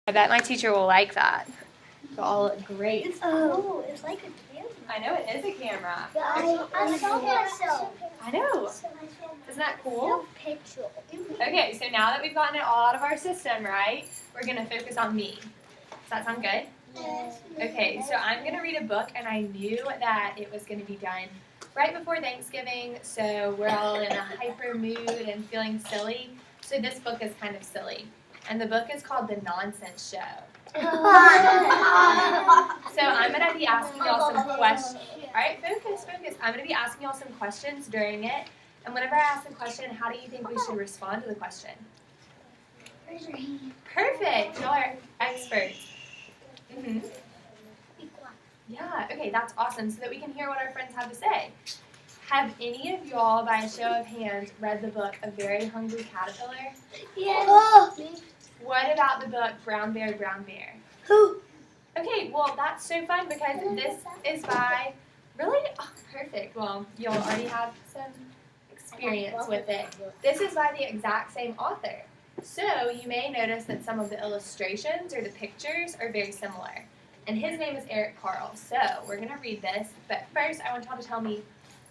I bet my teacher will like that. It'll all look great. It's cool. It's like a camera. I know, it is a camera. I saw myself. I know. Isn't that cool? Picture. Okay, so now that we've gotten it all out of our system, right, we're going to focus on me. Does that sound good? Yes. Okay, so I'm going to read a book, and I knew that it was going to be done right before Thanksgiving, so we're all in a hyper mood and feeling silly. So this book is kind of silly. And the book is called The Nonsense Show. So I'm going to be asking y'all some questions. All right, focus. I'm going to be asking y'all some questions during it. And whenever I ask a question, how do you think we should respond to the question? Raise your hand. Perfect. Y'all are experts. Mm-hmm. Be quiet. Yeah, okay, that's awesome, so that we can hear what our friends have to say. Have any of y'all, by a show of hands, read the book A Very Hungry Caterpillar? Yes. What about the book Brown Bear, Brown Bear? Who? Okay, well, that's so fun because this is by, really? Oh, perfect. Well, you'll already have some experience with it. This is by the exact same author. So you may notice that some of the illustrations or the pictures are very similar. And his name is Carle. So we're going to read this, but first I want y'all to tell me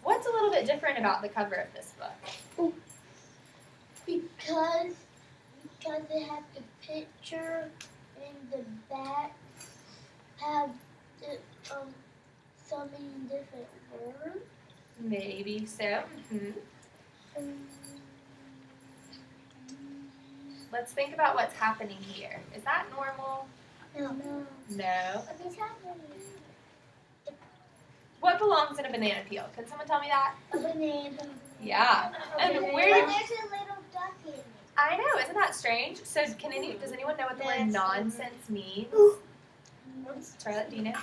what's a little bit different about the cover of this book. Because it has the picture and the back have the, so many different words. Maybe so. Let's think about what's happening here. Is that normal? No. No. What's happening? What belongs in a banana peel? Can someone tell me that? A banana. Yeah. And But where there's a little duck in it. I know, isn't that strange? So does anyone know what the word nonsense means? Charlotte, do you know?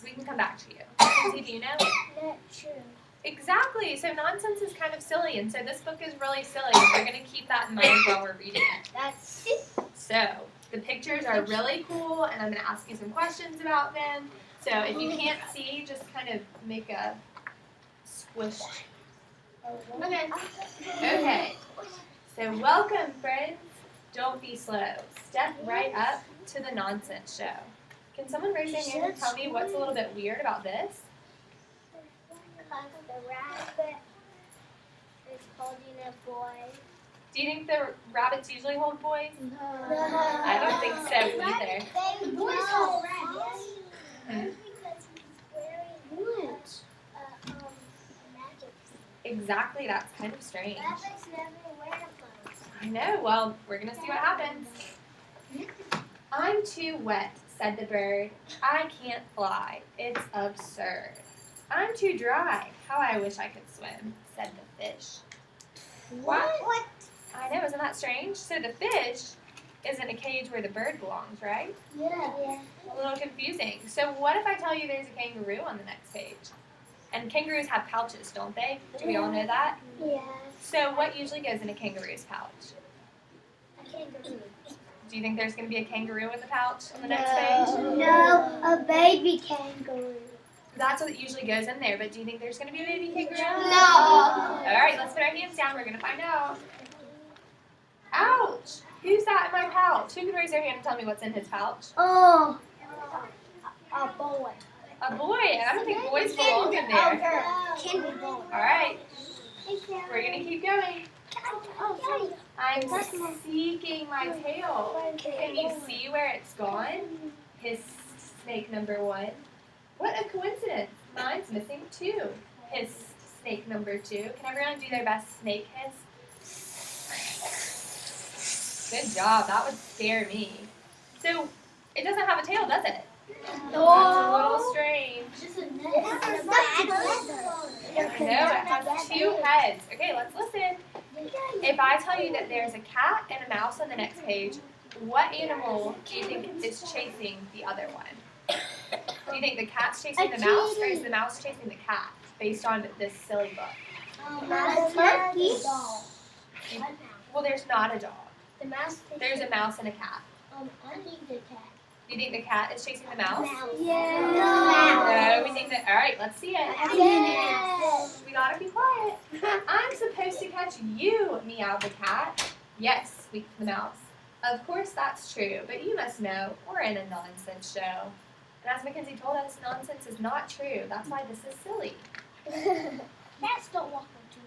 We can come back to you. Lindsay, do you know? Not true. Exactly. So nonsense is kind of silly, and so this book is really silly. We're going to keep that in mind while we're reading it. That's So the pictures are really cool, and I'm going to ask you some questions about them. So if you can't see, just kind of make a squish. Okay. Okay. So welcome, friends. Don't be slow. Step right up to the nonsense show. Can someone raise their hand and tell me what's a little bit weird about this? because the rabbit is holding a boy. Do you think the rabbits usually hold boys? No. I don't think so either. The boys hold rabbits. Hmm? Because he's wearing magic. Exactly, that's kind of strange. Rabbits never wear clothes. I know, well, we're going to see what happens. I'm too wet, said the bird. I can't fly. It's absurd. I'm too dry. How I wish I could swim, said the fish. What? I know, isn't that strange? So the fish is in a cage where the bird belongs, right? Yeah. A little confusing. So what if I tell you there's a kangaroo on the next page? And kangaroos have pouches, don't they? Do we all know that? Yeah. So what usually goes in a kangaroo's pouch? A kangaroo. Do you think there's going to be a kangaroo in the pouch on the next page? No, a baby kangaroo. That's what usually goes in there, but do you think there's going to be a baby kangaroo? No. All right, let's put our hands down. We're going to find out. Ouch! Who's that in my pouch? Who can raise their hand and tell me what's in his pouch? Oh. A boy. A boy. I don't think boys belong in there. Kangaroo. All right, we're going to keep going. Oh, I'm seeking my tail. Can you see where it's gone? His snake number 1. What a coincidence. Mine's missing 2. His snake number 2. Can everyone do their best snake hiss? Good job. That would scare me. So, it doesn't have a tail, does it? That's a little strange. I know, it has 2 heads. Okay, let's listen. If I tell you that there's a cat and a mouse on the next page, what animal do you think is chasing the other one? Do you think the cat's chasing the mouse, or is the mouse chasing the cat, based on this silly book? Turkey. Well, there's not a dog. The mouse. There's a mouse and a cat. I think the cat. Do you think the cat is chasing the mouse? Yeah. No, we think that, all right, let's see it. Yes. We gotta be quiet. I'm supposed catch you, meowed the cat. Yes, squeaked the mouse. Of course that's true, but you must know we're in a nonsense show. And as Mackenzie told us, nonsense is not true. That's why this is silly. Cats don't walk on two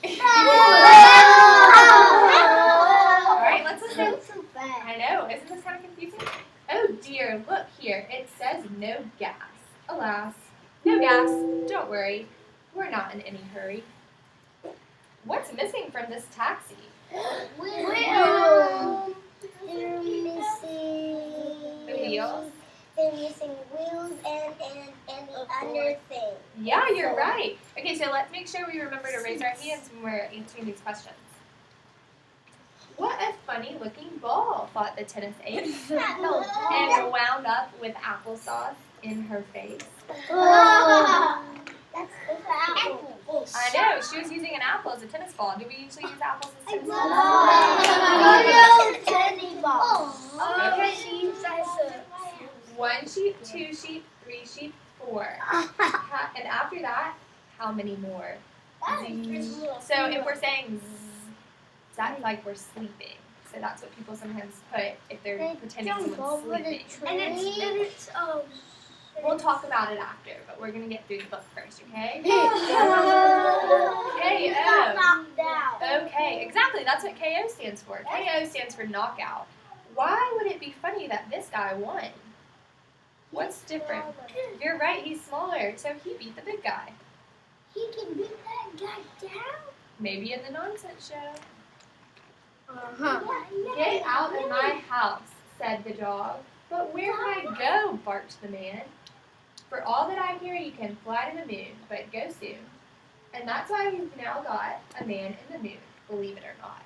legs. All right, let's listen. So fast. I know, isn't this kind of confusing? Oh dear, look here. It says no gas. Alas, no gas. Don't worry. We're not in any hurry. What's missing from this taxi? Wheels. They're missing. The wheels? They're missing wheels and the other thing. Yeah, you're right. Okay, so let's make sure we remember to raise our hands when we're answering these questions. What a funny looking ball, thought the tennis ace, and wound up with applesauce in her face. That's apple. I know, she was using an apple as a tennis ball. Do we usually use apples as tennis balls? Tennis ball. Okay. Okay. 1 sheep, 2 sheep, 3 sheep, 4. And after that, how many more? So if we're saying zzz, that's like we're sleeping. So that's what people sometimes put if they're pretending someone's sleeping. And it's We'll talk about it after, but we're going to get through the book first, okay? KO. Okay, exactly. That's what KO stands for. KO stands for knockout. Why would it be funny that this guy won? What's different? You're right, he's smaller, so he beat the big guy. He can beat that guy down? Maybe in the nonsense show. Uh-huh. Get out of my house, said the dog. But where can I go? Barked the man. For all that I hear, you can fly to the moon, but go soon. And that's why we've now got a man in the moon, believe it or not.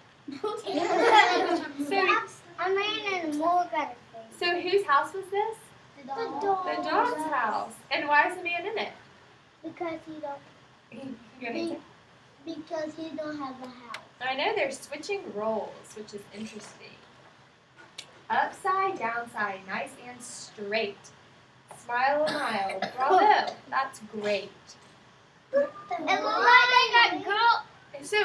A man in the moon got a face. So whose house was this? The The dog's house. And why is the man in it? Because he don't have a house. I know they're switching roles, which is interesting. Upside, downside, nice and straight. Smile a mile. Bravo. That's great. And why they got girl? So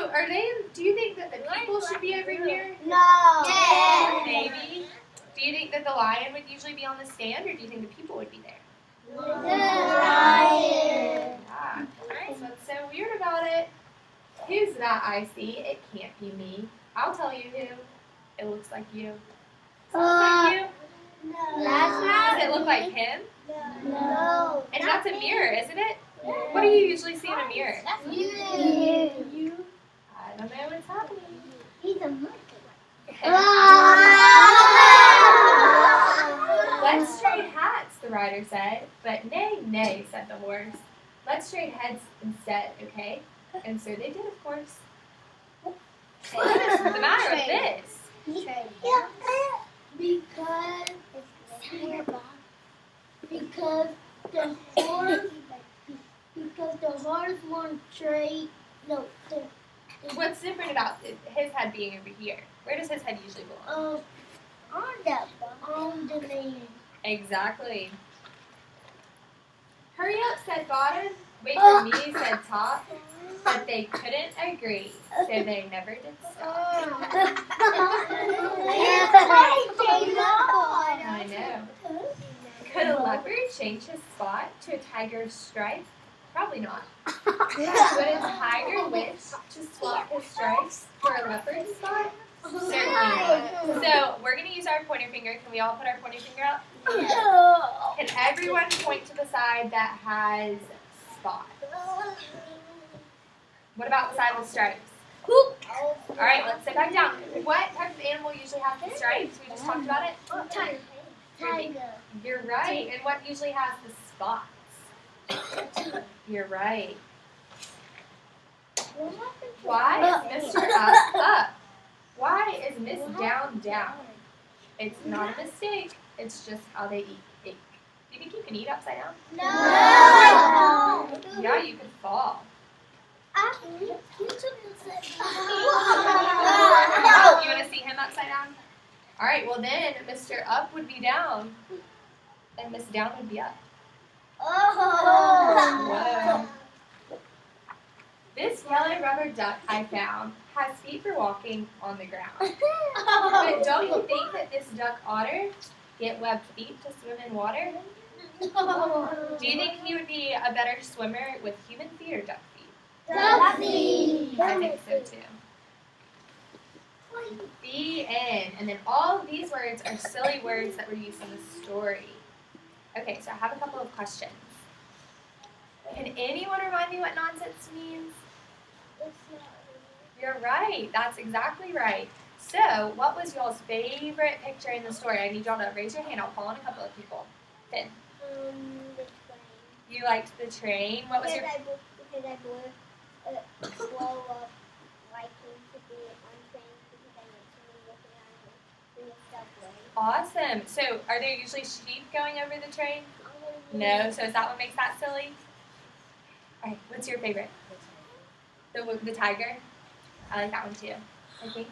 do you think that the people should be over here? No. Maybe. Do you think that the lion would usually be on the stand, or do you think the people would be there? The lion. Ah, alright, so what's so weird about it? Who's that I see? It can't be me. I'll tell you who. It looks like you. Does it look like you? That's not. Does it look like him? No. And that's a mirror, isn't it? What do you usually see in a mirror? You. I don't know what's happening. He's a monkey. Let's trade hats, the rider said. But nay, nay, said the horse. Let's trade heads instead, okay? And so they did, of course. What is the matter with this? Because the horse won't trade. No. What's different about his head being over here? Where does his head usually belong? On the land. Exactly. Hurry up, said bottom. Wait for me, said top. But they couldn't agree, so they never did stop. I know. Could a leopard change his spot to a tiger's stripe? Probably not. Would a tiger wish to swap his stripes for a leopard's spot? Certainly not. So we're going to use our pointer finger. Can we all put our pointer finger up? Can everyone point to the side that has spots? What about the side with stripes? All right, let's sit back down. What type of animal usually has the stripes? We just talked about it. Tiger. You're right. And what usually has the spots? You're right. Why is Mr. Up up? Why is Miss Down down? It's not a mistake. It's just how they eat. Do you think you can eat upside down? No. Yeah, you could fall. You want to see him upside down? All right, well then Mr. Up would be down and Miss Down would be up. Whoa. This yellow rubber duck I found has feet for walking on the ground. But don't you think that this duck otter get webbed feet to swim in water? Do you think he would be a better swimmer with human feet or duck feet? Duck feet. I think so too. The end. And then all of these words are silly words that were used in the story. Okay, so I have a couple of questions. Can anyone remind me what nonsense means? You're right. That's exactly right. So, what was y'all's favorite picture in the story? I need y'all to raise your hand. I'll call on a couple of people. Finn. The train. You liked the train. What was your... Because I blow up liking to be on trains because I like to look around and do stuff right. Awesome. So, are there usually sheep going over the train? No. So, is that what makes that silly? All right. What's your favorite? The tiger? I like that one too. I think.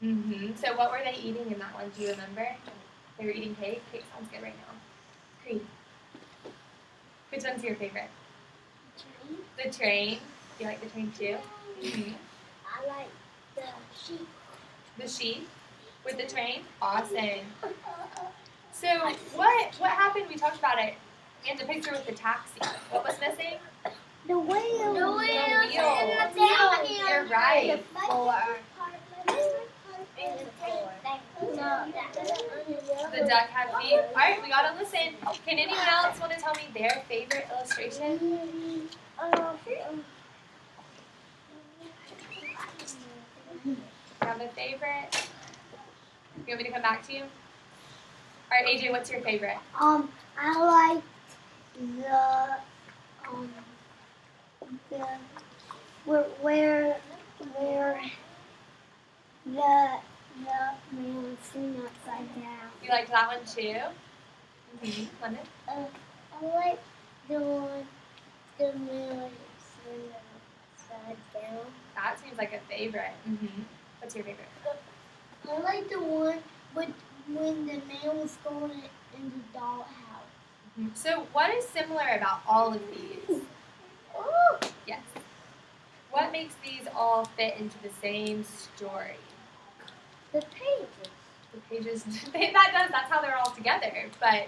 So what were they eating in that one? Do you remember? They were eating cake? Cake sounds good right now. Cream. Which one's your favorite? The train. You like the train too? I like the sheep. The sheep? With the train? Awesome. So what happened? We talked about it in the picture with the taxi. What was missing? The wheel. The wheel. You're right. The duck had feet. All right, we gotta listen. Can anyone else want to tell me their favorite illustration? You have a favorite? You want me to come back to you? All right, AJ, what's your favorite? I like where the man is sitting upside down. You liked that one too? London? I like the one the man is sitting upside down. That seems like a favorite. What's your favorite? I like the one when the man was going in the dollhouse. So what is similar about all of these? Oh, Yes. What makes these all fit into the same story? the pages. The pages, that's how they're all together. But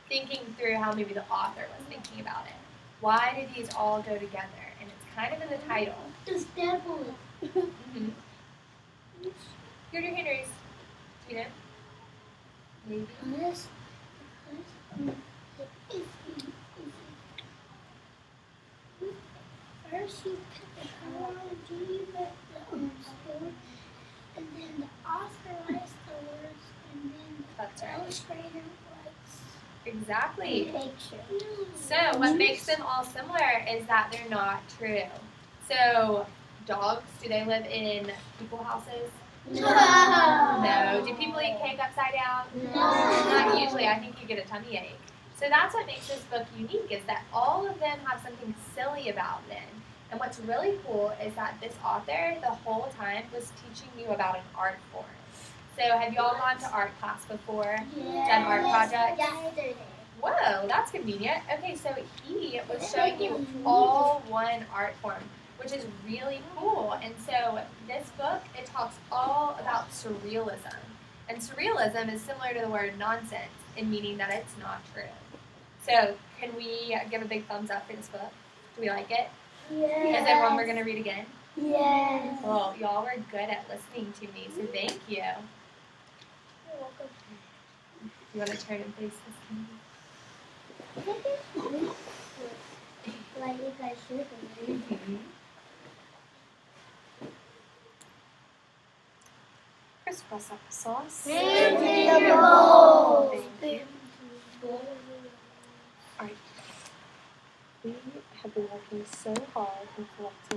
thinking through how maybe the author was thinking about it. Why do these all go together? And it's kind of in the title. The devil. Here's your hand raised. Do you know? Maybe. First you pick the chronology, but and then the author writes the words, and then That's the right. illustrator writes Exactly. the picture. So what makes them all similar is that they're not true. So dogs, do they live in people houses? No. Do people eat cake upside down? Not usually. I think you get a tummy ache. So that's what makes this book unique, is that all of them have something silly about them. And what's really cool is that this author, the whole time, was teaching you about an art form. So have you all gone to art class before? Done art projects? Yesterday. Whoa, that's convenient. Okay, so he was showing you all one art form, which is really cool. And so this book, it talks all about surrealism. And surrealism is similar to the word nonsense in meaning that it's not true. So can we give a big thumbs up for this book? Do we like it? Yes. Is it one we're going to read again? Yes. Well, y'all were good at listening to me, so thank you. You're welcome. You want to turn and face this camera? Like you guys should be. Crisscross applesauce. Beautiful. Thank you. Alright. We have been working so hard in collecting